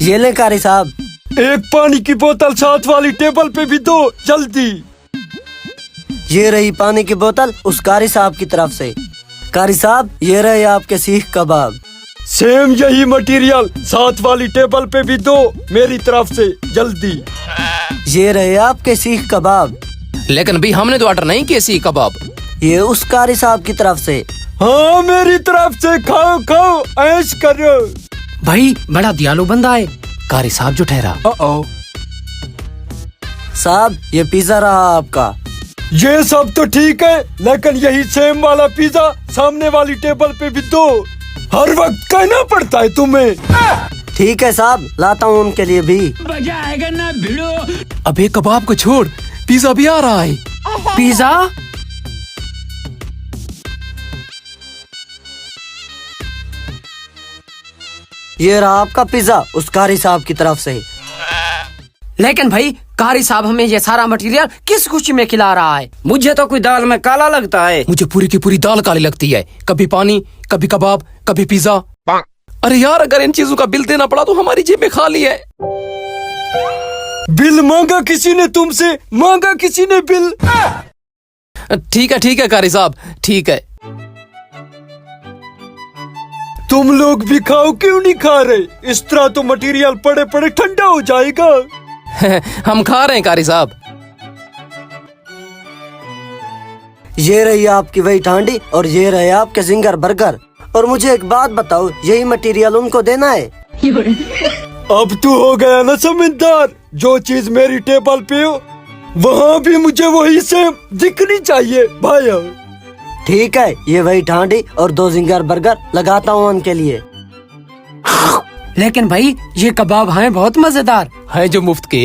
ये ले कारी साहब। एक पानी की बोतल साथ वाली टेबल पे भी दो जल्दी। ये रही पानी की बोतल उस कारी साहब की तरफ से। कारी साहब ये रहे आपके सीख कबाब। सेम यही मटेरियल साथ वाली टेबल पे भी दो मेरी तरफ से जल्दी। ये रहे आपके सीख कबाब। लेकिन भी हमने तो ऑर्डर नहीं किए सीख कबाब। ये उस कारी साहब की तरफ से। हाँ मेरी तरफ से खाओ खाओ ऐश करो। भाई बड़ा दयालु बंदा है। कारी साहब जो ठहरा। साहब ये पिज्जा रहा आपका। ये सब तो ठीक है लेकिन यही सेम वाला पिज्जा सामने वाली टेबल पे भी दो। हर वक्त कहना पड़ता है तुम्हें। ठीक है साहब लाता हूँ उनके लिए भी। मजा आएगा ना भिड़ो। अबे कबाब को छोड़, पिज्जा भी आ रहा है। पिज्जा? ये रहा आपका पिज्जा उस कारी साहब की तरफ से। लेकिन भाई कारी साहब हमें ये सारा मटेरियल किस खुशी में खिला रहा है? मुझे तो कोई दाल में काला लगता है। मुझे पूरी की पूरी दाल काली लगती है। कभी पानी, कभी कबाब, कभी पिज्जा। अरे यार अगर इन चीजों का बिल देना पड़ा तो हमारी जेब में खाली है। बिल मांगा किसी ने तुमसे, मांगा किसी ने बिल। ठीक है कारी साहब ठीक है। तुम लोग भी खाओ क्यों नहीं खा रहे? इस तरह तो मटेरियल पड़े पड़े ठंडा हो जाएगा। हम खा रहे हैं कारी साहब। ये रही आपकी वही ठांडी और ये रहे आपके जिंगर बर्गर। और मुझे एक बात बताओ, यही मटेरियल उनको देना है? अब तू हो गया ना समझदार। जो चीज मेरी टेबल पे हो वहाँ भी मुझे वही सेम दिखनी चाहिए भाई। ठीक है ये वही ठांडी और 2 जिंगर बर्गर लगाता हूँ उनके लिए। लेकिन भाई ये कबाब हैं बहुत मजेदार। है जो मुफ्त के।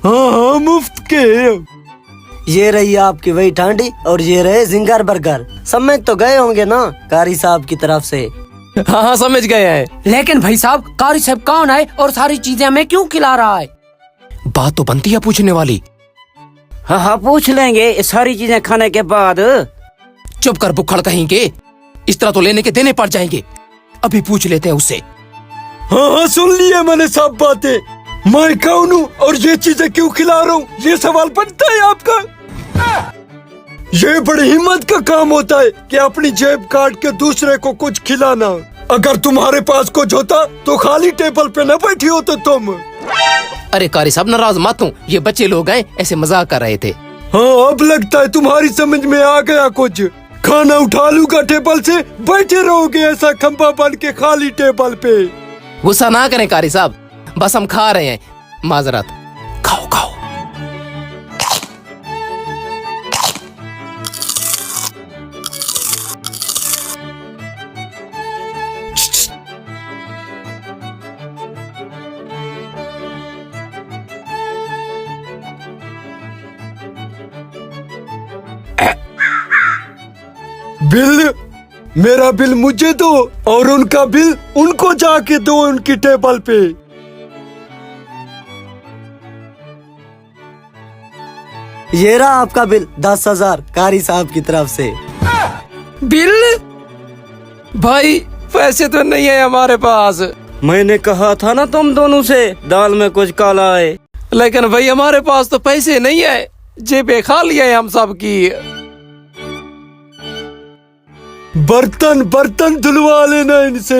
हाँ मुफ्त के। ये रही आपकी वही ठांडी और ये रहे जिंगर बर्गर। समझ तो गए होंगे ना कारी साहब की तरफ से। हाँ समझ गए हैं। लेकिन भाई साहब कारी साहब कौन है और सारी चीजें हमें क्यों खिला रहा है? बात तो बनती है पूछने वाली। हाँ पूछ लेंगे ये सारी चीजें खाने के बाद। चुप कर बुक्खड़ कहीं के। इस तरह तो लेने के देने पड़ जाएंगे। अभी पूछ लेते हैं उससे। हाँ सुन लिया मैंने सब बातें। मैं कौन हूँ और ये चीजें क्यों खिला रहा हूँ, ये सवाल बनता है आपका? ये बड़ी हिम्मत का काम होता है कि अपनी जेब काट के दूसरे को कुछ खिलाना। अगर तुम्हारे पास कुछ होता तो खाली टेबल पे न बैठी हो तो तुम। अरे कारी साहब नाराज मत हो, ये बच्चे लोग हैं ऐसे मजाक कर रहे थे। हाँ अब लगता है तुम्हारी समझ में आ गया कुछ। खाना उठा लूंगा टेबल से, बैठे रहोगे ऐसा खंबा बन के खाली टेबल पे। गुस्सा ना करें कारी साहब, बस हम खा रहे हैं। माजरत। खाओ खाओ। बिल मेरा बिल मुझे दो और उनका बिल उनको जाके दो उनकी टेबल पे। ये रहा आपका बिल 10,000 कारी साहब की तरफ से। बिल? भाई पैसे तो नहीं है हमारे पास। मैंने कहा था ना तुम दोनों से दाल में कुछ काला है। लेकिन भाई हमारे पास तो पैसे नहीं है, जेबें खाली है हम सब की। बर्तन बर्तन धुलवा लेना इनसे।